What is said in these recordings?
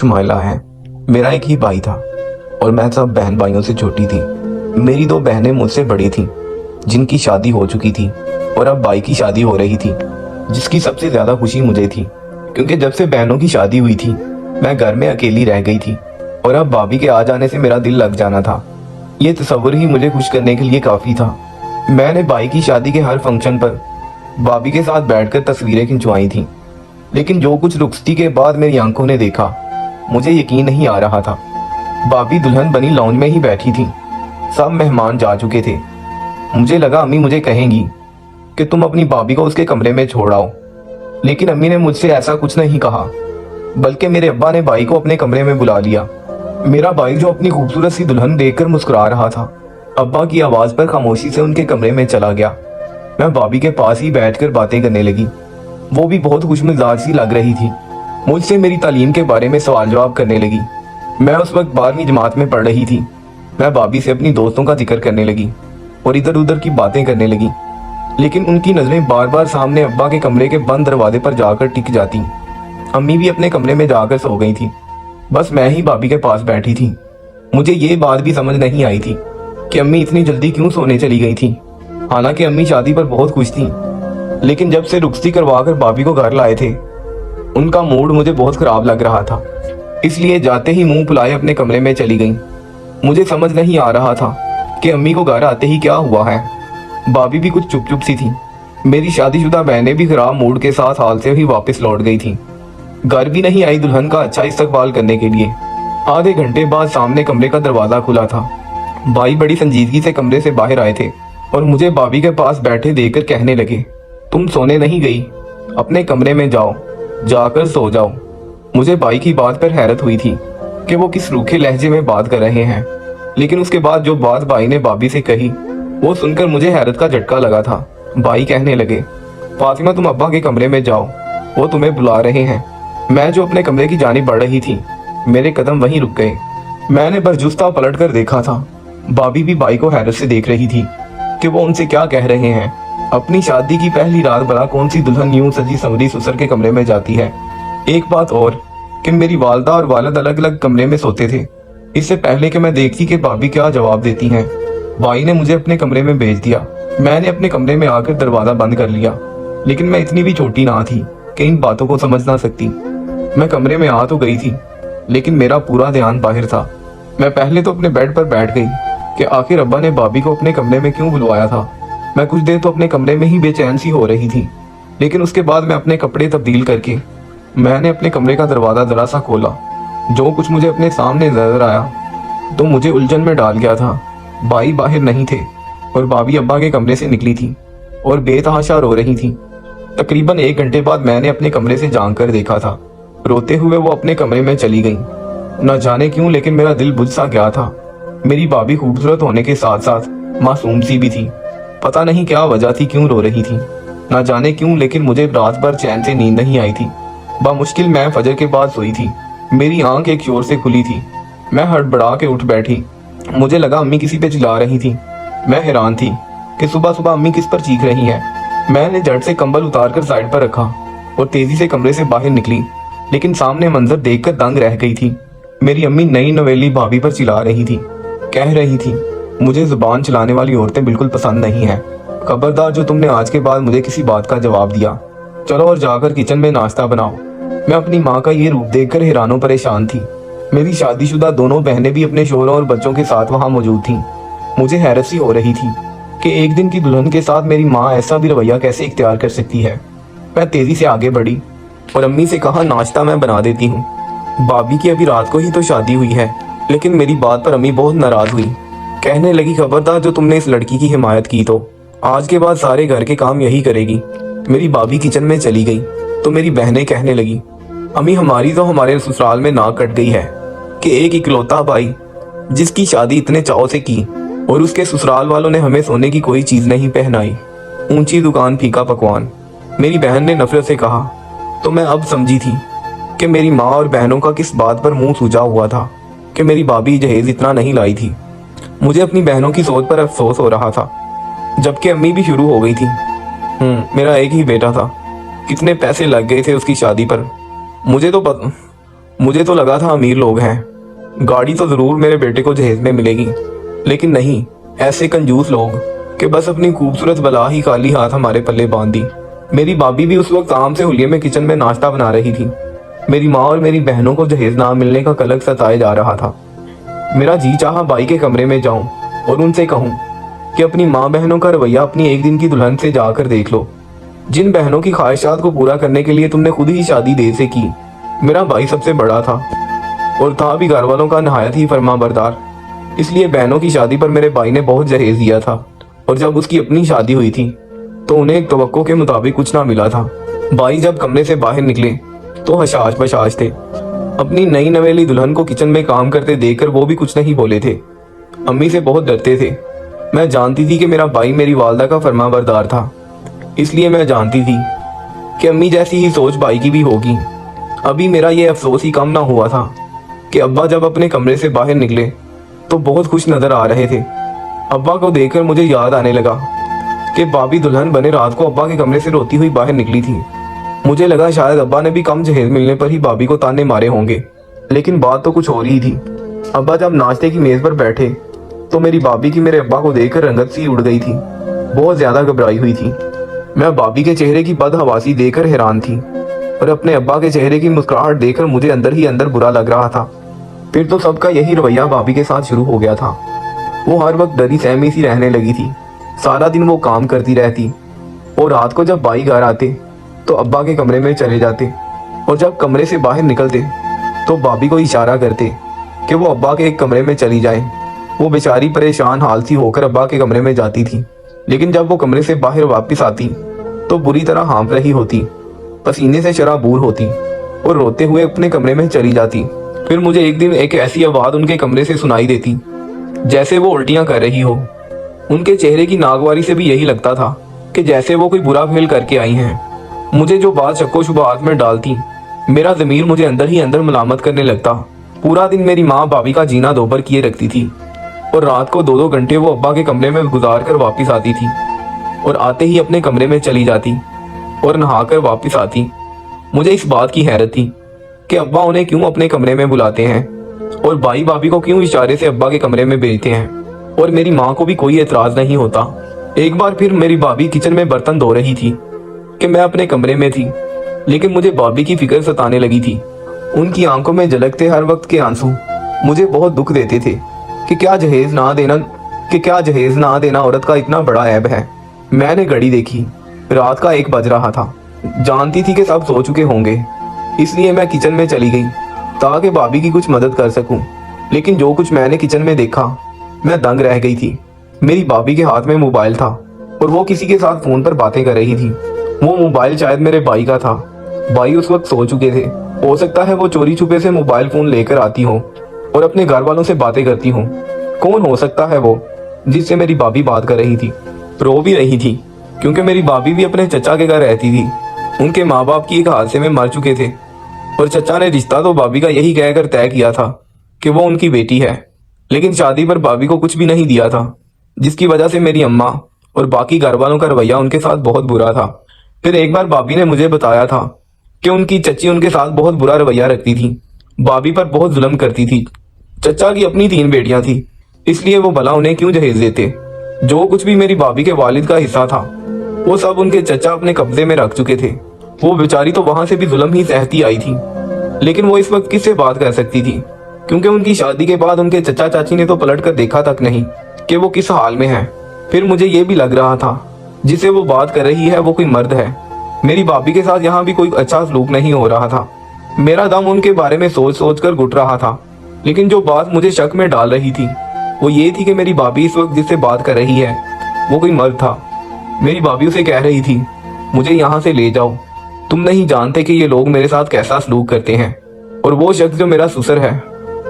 शुमाइला है। मेरा एक ही भाई था और मैं सब बहन भाइयों से छोटी थी। मेरी दो बहनें मुझसे बड़ी थीं, जिनकी शादी हो चुकी थी, और अब भाई की शादी हो रही थी, जिसकी सबसे ज्यादा खुशी मुझे थी, क्योंकि जब से बहनों की शादी हुई थी मैं घर में अकेली रह गई थी और अब भाभी के आ जाने से मेरा दिल लग जाना था। ये तस्वुर ही मुझे खुश करने के लिए काफी था। मैंने भाई की शादी के हर फंक्शन पर भाभी के साथ बैठकर तस्वीरें खिंचवाई थी, लेकिन जो कुछ रुखसती के बाद मेरी आंखों ने देखा, मुझे यकीन नहीं आ रहा था। भाभी दुल्हन बनी लाउंज में ही बैठी थी। सब मेहमान जा चुके थे। मुझे लगा अम्मी मुझे कहेंगी कि तुम अपनी भाभी को उसके कमरे में छोड़ आओ, लेकिन अम्मी ने मुझसे ऐसा कुछ नहीं कहा, बल्कि मेरे अब्बा ने भाई को अपने कमरे में बुला लिया। मेरा भाई जो अपनी खूबसूरत सी दुल्हन देखकर मुस्कुरा रहा था, अब्बा की आवाज पर खामोशी से उनके कमरे में चला गया। मैं भाभी के पास ही बैठकर बातें करने लगी। वो भी बहुत खुशमिजाज सी लग रही थी। मुझसे मेरी तालीम के बारे में सवाल जवाब करने लगी। मैं उस वक्त 12वीं जमात में पढ़ रही थी। मैं भाभी से अपनी दोस्तों का जिक्र करने लगी और इधर उधर की बातें करने लगी, लेकिन उनकी नजरें बार बार सामने अब्बा के कमरे के बंद दरवाजे पर जाकर टिक जाती। अम्मी भी अपने कमरे में जाकर सो गई थी। बस मैं ही भाभी के पास बैठी थी। मुझे ये बात भी समझ नहीं आई थी कि अम्मी इतनी जल्दी क्यों सोने चली गई थी। हालांकि अम्मी शादी पर बहुत खुश थी, लेकिन जब से रुखसती करवाकर भाभी को घर लाए थे, उनका मूड मुझे बहुत खराब लग रहा था। इसलिए जाते ही मुंह फुलाए अपने कमरे में चली गईं। मुझे समझ नहीं आ रहा था कि अम्मी को घर आते ही क्या हुआ है। भाभी भी कुछ चुप चुप सी थी। मेरी शादीशुदा बहनें भी खराब मूड के साथ हाल से ही वापस लौट गई थी। घर भी नहीं आई दुल्हन का अच्छा इस्तकबाल करने के लिए। आधे घंटे बाद सामने कमरे का दरवाजा खुला था। भाई बड़ी संजीदगी से कमरे से बाहर आए थे और मुझे भाभी के पास बैठे देखकर कहने लगे, तुम सोने नहीं गई? अपने कमरे में जाओ, जाकर सो जाओ। मुझे भाई की बात पर हैरत हुई थी कि वो किस रूखे लहजे में बात कर रहे हैं, लेकिन उसके बाद जो बात भाई ने भाभी से कही, वो सुनकर मुझे हैरत का झटका लगा था। भाई कहने लगे, फातिमा तुम अब्बा के कमरे में जाओ, वो तुम्हें बुला रहे हैं। मैं जो अपने कमरे की जानिब बढ़ रही थी, मेरे कदम वहीं रुक गए। मैंने बरजुस्ता पलट कर देखा था। भाभी भी भाई को हैरत से देख रही थी कि वो उनसे क्या कह रहे हैं। अपनी शादी की पहली रात भला कौन सी दुल्हन यूं सजी संवरी ससुर के कमरे में जाती है। एक बात और कि मेरी वालदा और वालिद अलग अलग कमरे में सोते थे। इससे पहले कि मैं देखती कि भाभी क्या जवाब देती हैं, भाई ने मुझे अपने कमरे में भेज दिया। मैंने अपने कमरे में आकर दरवाजा बंद कर लिया, लेकिन मैं इतनी भी छोटी ना थी कि इन बातों को समझ ना सकती। मैं कमरे में आ तो गई थी, लेकिन मेरा पूरा ध्यान बाहर था। मैं पहले तो अपने बेड पर बैठ गई कि आखिर अब्बा ने भाभी को अपने कमरे में क्यों बुलवाया था। मैं कुछ देर तो अपने कमरे में ही बेचैन सी हो रही थी, लेकिन उसके बाद मैं अपने कपड़े तब्दील करके मैंने अपने कमरे का दरवाजा जरा सा खोला। जो कुछ मुझे अपने सामने नजर आया तो मुझे उलझन में डाल गया था। भाई बाहर नहीं थे और भाभी अब्बा के कमरे से निकली थी और बेतहाशा रो रही थी। तकरीबन 1 घंटे बाद मैंने अपने कमरे से झांक कर देखा था। रोते हुए वो अपने कमरे में चली गई। न जाने क्यों, लेकिन मेरा दिल बुझ सा गया था। मेरी भाभी खूबसूरत होने के साथ साथ मासूम सी भी थी। पता नहीं क्या वजह थी, क्यों रो रही थी, न जाने क्यों, लेकिन मुझे रात भर चैन से नींद नहीं आई थी। बामुश्किल मैं फजर के बाद सोई थी। मेरी आंख एक शोर से खुली थी। मैं हड़बड़ा के उठ बैठी। मुझे लगा अम्मी किसी पे चिल्ला रही थी। मैं हैरान थी कि सुबह सुबह अम्मी किस पर चीख रही हैं। मैंने झट से कंबल उतार कर साइड पर रखा और तेजी से कमरे से बाहर निकली, लेकिन सामने मंजर देखकर दंग रह गई थी। मेरी अम्मी नई नवेली भाभी पर चिल्ला रही थी। कह रही थी, मुझे जुबान चलाने वाली औरतें बिल्कुल पसंद नहीं है। खबरदार जो तुमने आज के बाद मुझे किसी बात का जवाब दिया। चलो और जाकर किचन में नाश्ता बनाओ। मैं अपनी माँ का ये रूप देखकर हैरानो परेशान थी। मेरी शादीशुदा दोनों बहनें भी अपने शोहरों और बच्चों के साथ वहाँ मौजूद थीं। मुझे हैरत सी हो रही थी कि एक दिन की दुल्हन के साथ मेरी माँ ऐसा भी रवैया कैसे इख्तियार कर सकती है। मैं तेजी से आगे बढ़ी और अम्मी से कहा, नाश्ता मैं बना देती हूँ। भाभी की अभी रात को ही तो शादी हुई है। लेकिन मेरी बात पर अम्मी बहुत नाराज हुई। कहने लगी, खबरदार जो तुमने इस लड़की की हिमायत की तो आज के बाद सारे घर के काम यही करेगी। मेरी भाभी किचन में चली गई तो मेरी बहनें कहने लगी, अम्मी हमारी तो हमारे ससुराल में नाक कट गई है कि एक इकलौता भाई जिसकी शादी इतने चाव से की और उसके ससुराल वालों ने हमें सोने की कोई चीज नहीं पहनाई। ऊंची दुकान फीका पकवान। मेरी बहन ने नफरत से कहा। तो मैं अब समझी थी कि मेरी माँ और बहनों का किस बात पर मुंह सूजा हुआ था कि मेरी भाभी जहेज इतना नहीं लाई थी। मुझे अपनी बहनों की सोच पर अफसोस हो रहा था, जबकि अम्मी भी शुरू हो गई थी। मेरा एक ही बेटा था, कितने पैसे लग गए थे उसकी शादी पर। मुझे तो लगा था अमीर लोग हैं, गाड़ी तो जरूर मेरे बेटे को जहेज में मिलेगी, लेकिन नहीं, ऐसे कंजूस लोग कि बस अपनी खूबसूरत बला ही खाली हाथ हमारे पल्ले बांध दी। मेरी भाभी भी उस वक्त आम से हुलिये में किचन में नाश्ता बना रही थी। मेरी माँ और मेरी बहनों को जहेज ना मिलने का कलक सताए जा रहा था। मेरा जी चाहा बाई के कमरे में जाऊं और उनसे कहूं कि अपनी माँ बहनों का रवैया अपनी एक दिन की दुल्हन से जाकर देख लो। जिन बहनों की ख्वाहिशात को पूरा करने के लिए तुमने खुद ही शादी देर से की। मेरा भाई सबसे बड़ा था और था भी घर वालों का नहायत ही फरमाबरदार, इसलिए बहनों की शादी पर मेरे भाई ने बहुत जहेज दिया था। और जब उसकी अपनी शादी हुई थी तो उन्हें एक तवक्को के मुताबिक कुछ ना मिला था। भाई जब कमरे से बाहर निकले तो हशाश बशाश थे। अपनी नई नवेली दुल्हन को किचन में काम करते देखकर वो भी कुछ नहीं बोले थे। अम्मी से बहुत डरते थे। मैं जानती थी कि मेरा भाई मेरी वालदा का फरमाबरदार था, इसलिए मैं जानती थी कि अम्मी जैसी ही सोच भाई की भी होगी। अभी मेरा ये अफसोस ही कम ना हुआ था कि अब्बा जब अपने कमरे से बाहर निकले तो बहुत खुश नजर आ रहे थे। अब्बा को देखकर मुझे याद आने लगा कि भाभी दुल्हन बने रात को अब्बा के कमरे से रोती हुई बाहर निकली थी। मुझे लगा शायद अब्बा ने भी कम जहेज मिलने पर ही भाभी को ताने मारे होंगे, लेकिन बात तो कुछ और ही थी। अब्बा जब नाश्ते की मेज पर बैठे तो मेरी भाभी की मेरे अब्बा को देखकर रंगत सी उड़ गई थी। बहुत ज्यादा घबराई हुई थी। मैं भाभी के चेहरे की बदहवासी देखकर हैरान थी और अपने अब्बा के चेहरे की मुस्कुराहट देखकर मुझे अंदर ही अंदर बुरा लग रहा था। फिर तो सबका यही रवैया भाभी के साथ शुरू हो गया था। वो हर वक्त डरी सहमी सी रहने लगी थी। सारा दिन वो काम करती रहती और रात को जब भाई घर आते तो अब्बा के कमरे में चले जाते और जब कमरे से बाहर निकलते तो भाभी को इशारा करते कि वो अब्बा के एक कमरे में चली जाए। वो बेचारी परेशान हाल सी होकर अब्बा के कमरे में जाती थी, लेकिन जब वो कमरे से बाहर वापस आती तो बुरी तरह हाँफ रही होती, पसीने से शराबूर होती और रोते हुए अपने कमरे में चली जाती। फिर मुझे एक दिन एक ऐसी आवाज उनके कमरे से सुनाई देती जैसे वो उल्टियां कर रही हो। उनके चेहरे की नागवारी से भी यही लगता था कि जैसे वो कोई बुरा फेल करके आई हैं। मुझे जो बात शक्को शुबहात में डालती, मेरा ज़मीर मुझे अंदर ही अंदर मलामत करने लगता। पूरा दिन मेरी माँ भाभी का जीना दोबर किए रखती थी और रात को 2-2 घंटे वो अब्बा के कमरे में गुजार कर वापस आती थी और आते ही अपने कमरे में चली जाती और नहाकर वापस आती। मुझे इस बात की हैरत थी कि अब्बा उन्हें क्यों अपने कमरे में बुलाते हैं और भाई भाभी को क्यों इशारे से अब्बा के कमरे में भेजते हैं, और मेरी माँ को भी कोई एतराज नहीं होता। एक बार फिर मेरी भाभी किचन में बर्तन धो रही थी कि मैं अपने कमरे में थी, लेकिन मुझे भाभी की फिक्र सताने लगी थी। उनकी आंखों में झलकते हर वक्त के आंसू मुझे बहुत दुख देते थे कि क्या जहेज ना देना औरत का इतना बड़ा ऐब है। मैंने घड़ी देखी, रात का 1 बज रहा था। जानती थी कि सब सो चुके होंगे, इसलिए मैं किचन में चली गई ताकि भाभी की कुछ मदद कर सकूं। लेकिन जो कुछ मैंने किचन में देखा, मैं दंग रह गई थी। मेरी भाभी के हाथ में मोबाइल था और वो किसी के साथ फोन पर बातें कर रही थी। वो मोबाइल शायद मेरे भाई का था। भाई उस वक्त सो चुके थे। हो सकता है वो चोरी छुपे से मोबाइल फोन लेकर आती हो और अपने घर वालों से बातें करती हो। कौन हो सकता है वो जिससे मेरी भाभी बात कर रही थी? रो भी रही थी क्योंकि मेरी भाभी भी अपने चचा के घर रहती थी। उनके माँ बाप की एक हादसे में मर चुके थे और चचा ने रिश्ता तो भाभी का यही कहकर तय किया था कि वो उनकी बेटी है, लेकिन शादी पर भाभी को कुछ भी नहीं दिया था, जिसकी वजह से मेरी अम्मा और बाकी घर वालों का रवैया उनके साथ बहुत बुरा था। फिर एक बार भाभी ने मुझे बताया था कि उनकी चची उनके साथ बहुत बुरा रवैया रखती थी, भाभी पर बहुत जुल्म करती थी। चचा की अपनी 3 बेटियां थी, इसलिए वो भला उन्हें क्यों जहेज देते। जो कुछ भी मेरी भाभी के वालिद का हिस्सा था वो सब उनके चचा अपने कब्जे में रख चुके थे। वो बेचारी तो वहां से भी जुल्म ही सहती आई थी, लेकिन वो इस वक्त किससे बात कर सकती थी, क्योंकि उनकी शादी के बाद उनके चचा चाची ने तो पलट कर देखा तक नहीं कि वो किस हाल में है। फिर मुझे ये भी लग रहा था जिसे वो बात कर रही है वो कोई मर्द है। मेरी भाभी के साथ यहाँ भी कोई अच्छा सलूक नहीं हो रहा था। मेरा दम उनके बारे में सोच सोच कर घुट रहा था, लेकिन जो बात मुझे शक में डाल रही थी वो ये थी कि मेरी भाभी इस वक्त जिससे बात कर रही है वो कोई मर्द था। मेरी भाभी उसे कह रही थी, मुझे यहाँ से ले जाओ, तुम नहीं जानते कि ये लोग मेरे साथ कैसा सलूक करते हैं, और वो शख्स जो मेरा ससुर है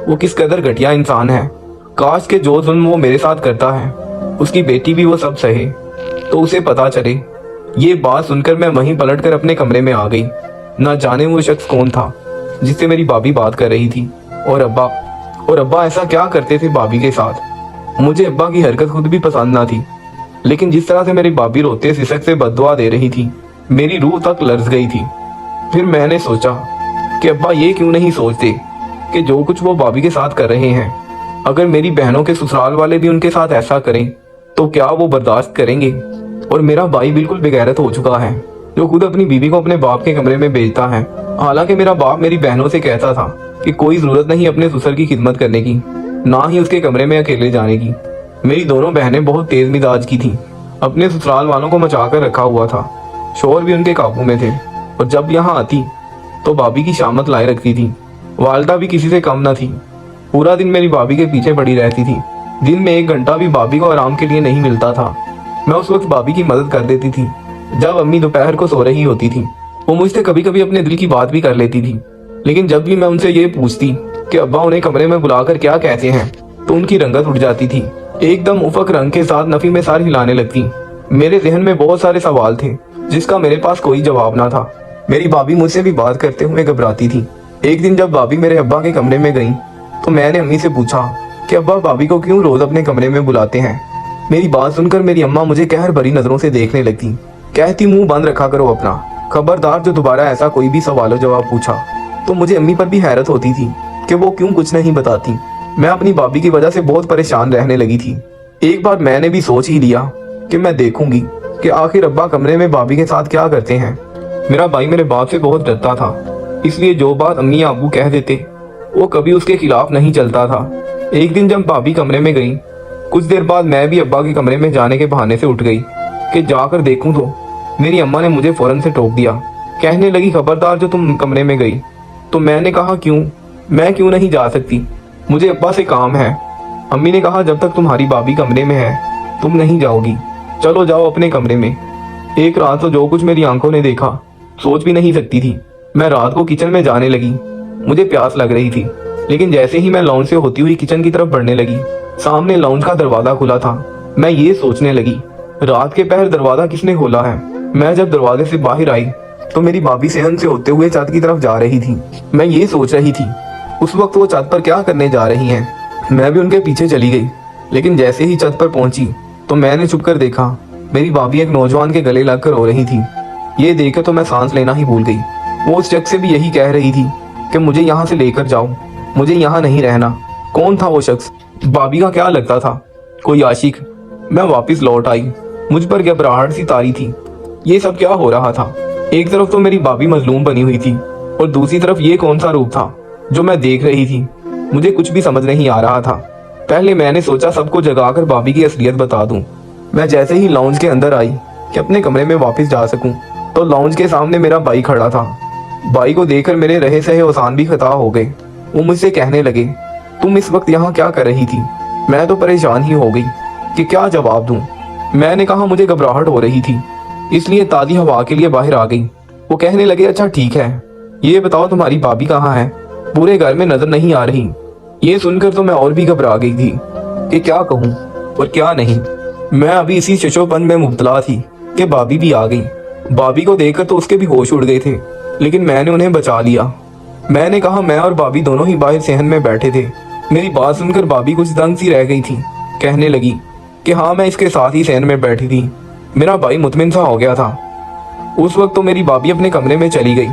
वो किस कदर घटिया इंसान है। काश के जो जुल्म वो मेरे साथ करता है उसकी बेटी भी वो सब सहे तो उसे पता चले। ये बात सुनकर मैं वहीं पलट कर अपने कमरे में आ गई। ना जाने वो शख्स कौन था जिससे मेरी भाभी बात कर रही थी, और अब्बा ऐसा क्या करते थे भाभी के साथ। मुझे अब्बा की हरकत खुद भी पसंद ना थी, लेकिन जिस तरह से मेरी भाभी रोते सिसक से बद्दुआ दे रही थी, मेरी रूह तक लर्ज गई थी। फिर मैंने सोचा कि अब्बा ये क्यों नहीं सोचते कि जो कुछ वो भाभी के साथ कर रहे हैं, अगर मेरी बहनों के ससुराल वाले भी उनके साथ ऐसा करें तो क्या वो बर्दाश्त करेंगे। और मेरा भाई बिल्कुल बेगैरत हो चुका है, जो खुद अपनी बीवी को अपने बाप के कमरे में भेजता है। हालांकि मेरा बाप मेरी बहनों से कहता था कि कोई जरूरत नहीं अपने ससुर की खिदमत करने की, ना ही उसके कमरे में अकेले जाने की। मेरी दोनों बहनें बहुत तेज मिजाज की थीं, अपने ससुराल वालों को मचा कर रखा हुआ था, शोर भी उनके काबू में थे। और जब यहाँ आती तो भाभी की शामत लाए रखती थी। वालदा भी किसी से कम न थी, पूरा दिन मेरी भाभी के पीछे पड़ी रहती थी। दिन में 1 घंटा भी भाभी को आराम के लिए नहीं मिलता था। मैं उस वक्त भाभी की मदद कर देती थी। जब अम्मी दोपहर को सो रही होती थी, वो मुझसे कभी कभी अपने दिल की बात भी कर लेती थी। लेकिन जब भी मैं उनसे ये पूछती कि अब्बा उन्हें कमरे में बुलाकर क्या कहते हैं, तो उनकी रंगत उठ जाती थी। एकदम उफक रंग के साथ नफी में सार हिलाने लगती। मेरे जहन में बहुत सारे सवाल थे जिसका मेरे पास कोई जवाब ना था। मेरी भाभी मुझसे भी बात करते हुए घबराती थी। एक दिन जब भाभी मेरे अब्बा के कमरे में गई तो मैंने अम्मी से पूछा कि अब्बा भाभी को क्यों रोज अपने कमरे में बुलाते हैं। मेरी बात सुनकर मेरी अम्मा मुझे कहर भरी नजरों से देखने लगती, कहती मुंह बंद रखा करो अपना, खबरदार जो दोबारा ऐसा कोई भी सवाल जवाब पूछा। तो मुझे अम्मी पर भी हैरत होती थी कि वो क्यों कुछ नहीं बताती। मैं अपनी भाभी की वजह से बहुत परेशान रहने लगी थी। एक बार मैंने भी सोच ही लिया कि मैं देखूंगी कि आखिर अब्बा कमरे में भाभी के साथ क्या करते हैं। मेरा भाई मेरे बाप से बहुत डरता था, इसलिए जो बात अम्मी या अब्बू कह देते वो कभी उसके खिलाफ नहीं चलता था। एक दिन जब भाभी कमरे में गई, कुछ देर बाद मैं भी अब्बा के कमरे में जाने के बहाने से उठ गई कि जाकर देखूं तो मेरी अम्मा ने मुझे फौरन से टोक दिया, कहने लगी खबरदार जो तुम कमरे में गई। तो मैंने कहा क्यों, मैं क्यों नहीं जा सकती, मुझे अब्बा से काम है। अम्मी ने कहा जब तक तुम्हारी भाभी कमरे में है तुम नहीं जाओगी, चलो जाओ अपने कमरे में। एक रात तो जो कुछ मेरी आंखों ने देखा सोच भी नहीं सकती थी। मैं रात को किचन में जाने लगी, मुझे प्यास लग रही थी, लेकिन जैसे ही मैं लाउंज से होती हुई किचन की तरफ बढ़ने लगी, सामने लाउंज का दरवाजा खुला था। मैं ये सोचने लगी रात के पहर दरवाजा किसने खोला है। मैं जब दरवाजे से बाहर आई तो मेरी भाभी सहन से होते हुए छत की तरफ जा रही थी। मैं ये सोच रही थी उस वक्त वो छत पर क्या करने जा रही हैं। मैं भी उनके पीछे चली गई, लेकिन जैसे ही छत पर पहुंची तो मैंने छुप कर देखा मेरी भाभी एक नौजवान के गले लगकर रो रही थी। ये देखकर तो मैं सांस लेना ही भूल गई। वो उस शख्स से भी यही कह रही थी कि मुझे यहाँ से लेकर जाओ, मुझे यहाँ नहीं रहना। कौन था वो शख्स? भाभी का क्या लगता था, कोई आशिक? मैं वापस लौट आई, मुझ पर घबराहट सी तारी थी। ये सब क्या हो रहा था? एक तरफ तो मेरी भाभी मजलूम बनी हुई थी और दूसरी तरफ ये कौन सा रूप था जो मैं देख रही थी। मुझे कुछ भी समझ नहीं आ रहा था। पहले मैंने सोचा सबको जगाकर भाभी की असलियत बता दूं। मैं जैसे ही लाउंज के अंदर आई कि अपने कमरे में वापस जा सकूं, तो लाउंज के सामने मेरा भाई खड़ा था। भाई को देखकर मेरे रहे सहे ओसान भी खता हो गए। वो मुझसे कहने लगे तुम इस वक्त यहाँ क्या कर रही थी? मैं तो परेशान ही हो गई कि क्या जवाब दूं। मैंने कहा मुझे घबराहट हो रही थी, इसलिए ताज़ी हवा के लिए बाहर आ गई। वो कहने लगे अच्छा ठीक है, ये बताओ तुम्हारी भाभी कहाँ है? पूरे घर में नजर नहीं आ रही। ये सुनकर तो मैं और भी घबरा गई थी कि क्या कहूँ और क्या नहीं। मैं अभी इसी शशोपन में मुब्तला थी कि भाभी भी आ गई। भाभी को देखकर तो उसके भी होश उड़ गए थे, लेकिन मैंने उन्हें बचा लिया। मैंने कहा मैं और भाभी दोनों ही बाहर सहन में बैठे थे। मेरी बात सुनकर भाभी कुछ दंग सी रह गई थी, कहने लगी कि हाँ मैं इसके साथ ही सहन में बैठी थी। मेरा भाई मुतमिन सा हो गया था। उस वक्त तो मेरी भाभी अपने कमरे में चली गई,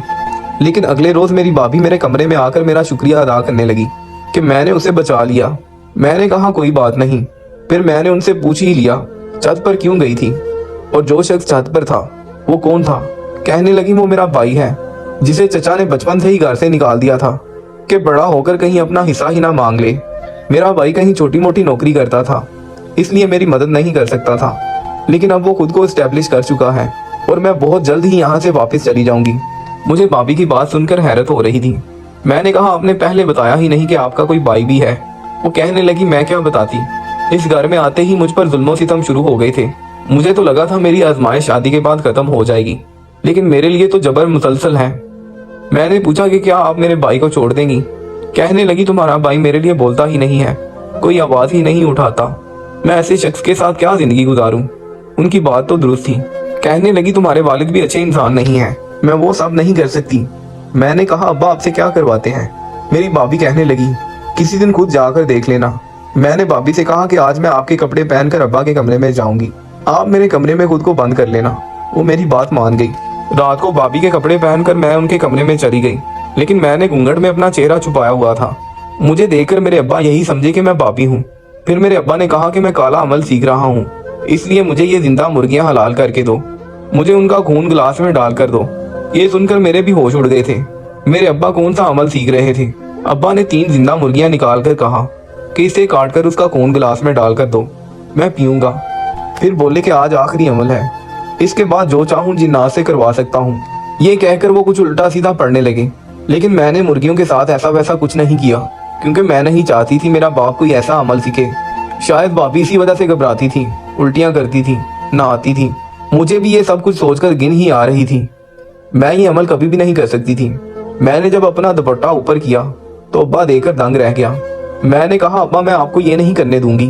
लेकिन अगले रोज मेरी भाभी मेरे कमरे में आकर मेरा शुक्रिया अदा करने लगी कि मैंने उसे बचा लिया। मैंने कहा कोई बात नहीं। फिर मैंने उनसे पूछ ही लिया छत पर क्यों गई थी और जो शख्स छत पर था वो कौन था। कहने लगी वो मेरा भाई है, जिसे चचा ने बचपन से ही घर से निकाल दिया था कि बड़ा होकर कहीं अपना हिस्सा ही ना मांग ले। मेरा भाई कहीं छोटी मोटी नौकरी करता था, इसलिए मेरी मदद नहीं कर सकता था, लेकिन अब वो खुद को एस्टेब्लिश कर चुका है और मैं बहुत जल्द ही यहाँ से वापस चली जाऊंगी। मुझे भाभी की बात सुनकर हैरत हो रही थी। मैंने कहा आपने पहले बताया ही नहीं कि आपका कोई भाई भी है। वो कहने लगी मैं क्या बताती, इस घर में आते ही मुझ पर जुल्मो सितम शुरू हो गए थे। मुझे तो लगा था मेरी आजमाइश शादी के बाद खत्म हो जाएगी, लेकिन मेरे लिए तो जबर मुसलसल है। मैंने पूछा कि क्या आप मेरे भाई को छोड़ देंगी? कहने लगी तुम्हारा भाई मेरे लिए बोलता ही नहीं है, कोई आवाज ही नहीं उठाता। मैं ऐसे शख्स के साथ क्या जिंदगी गुजारूं? उनकी बात तो दुरुस्त थी। कहने लगी तुम्हारे वालिद भी अच्छे इंसान नहीं है, मैं वो सब नहीं कर सकती। मैंने कहा अब्बा आपसे क्या करवाते हैं? मेरी भाभी कहने लगी किसी दिन खुद जाकर देख लेना। मैंने भाभी से कहा कि आज मैं आपके कपड़े पहनकर अब्बा के कमरे में जाऊंगी, आप मेरे कमरे में खुद को बंद कर लेना। वो मेरी बात मान गई। रात को भाभी के कपड़े पहनकर मैं उनके कमरे में चली गई। लेकिन मैंने घूंघट में अपना चेहरा छुपाया हुआ था। मुझे देखकर मेरे अब्बा यही समझे कि मैं बाबी हूँ। फिर मेरे अब्बा ने कहा कि मैं काला अमल सीख रहा हूँ, इसलिए मुझे ये जिंदा मुर्गियां हलाल करके दो, मुझे उनका खून गिलास में डाल कर दो। ये सुनकर मेरे भी होश उड़ गए थे। मेरे अब्बा कौन सा अमल सीख रहे थे। अब्बा ने 3 जिंदा मुर्गियां निकाल कर कहा कि इसे काट कर उसका खून गिलास में डाल कर दो, मैं पीऊंगा। फिर बोले कि आज आखिरी अमल है, इसके बाद जो चाहूं जिन्नात से करवा सकता हूँ। ये कहकर वो कुछ उल्टा सीधा पढ़ने लगे, लेकिन मैंने मुर्गियों के साथ ऐसा वैसा कुछ नहीं किया, क्योंकि मैं नहीं चाहती थी मेरा बाप कोई ऐसा अमल सीखे। शायद बाबी इसी वजह से घबराती थी, उल्टियां करती थी, नहाती थी। मुझे भी ये सब कुछ सोचकर गिन ही आ रही थी। मैं ये अमल कभी भी नहीं कर सकती थी। मैंने जब अपना दुपट्टा ऊपर किया तो अब्बा देखकर दंग रह गया। मैंने कहा, अब्बा मैं आपको ये नहीं करने दूंगी,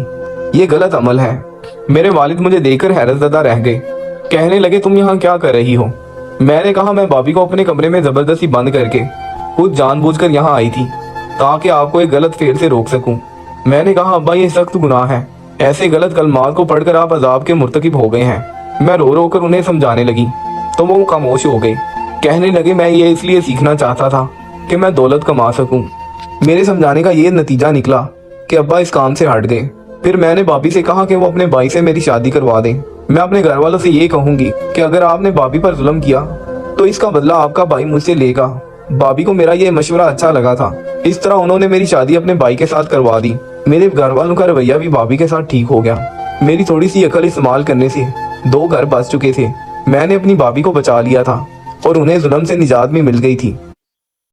ये गलत अमल है। मेरे वालिद मुझे देखकर हैरतज़दा रह गए। कहने लगे, तुम यहाँ क्या कर रही हो। मैंने कहा, मैं बाबी को अपने कमरे में जबरदस्ती बंद करके खुद जानबूझकर यहाँ आई थी, ताकि आपको एक गलत फेर से रोक सकूं। मैंने कहा, अब्बा ये सख्त गुनाह है, ऐसे गलत कलमात को पढ़कर आप अजाब के मुर्तकिब हो गए हैं। मैं रो रो कर उन्हें समझाने लगी तो वो खामोश हो गए। कहने लगे, मैं ये इसलिए सीखना चाहता था कि मैं दौलत कमा सकूं। मेरे समझाने का ये नतीजा निकला कि अब्बा इस काम से हट गए। फिर मैंने बाबी से कहा कि वो अपने भाई से मेरी शादी करवा दें। मैं अपने घर वालों से ये कहूंगी कि अगर आपने बाबी पर जुल्म किया तो इसका बदला आपका भाई मुझसे लेगा। बाबी को मेरा ये मशवरा अच्छा लगा था, इस तरह उन्होंने मेरी शादी अपने भाई के साथ करवा दी। मेरे घर वालों का रवैया भी बाबी के साथ ठीक हो गया। मेरी थोड़ी सी अकल इस्तेमाल करने से 2 घर बच चुके थे। मैंने अपनी बाबी को बचा लिया था और उन्हें जुल्म से निजात भी मिल गई थी।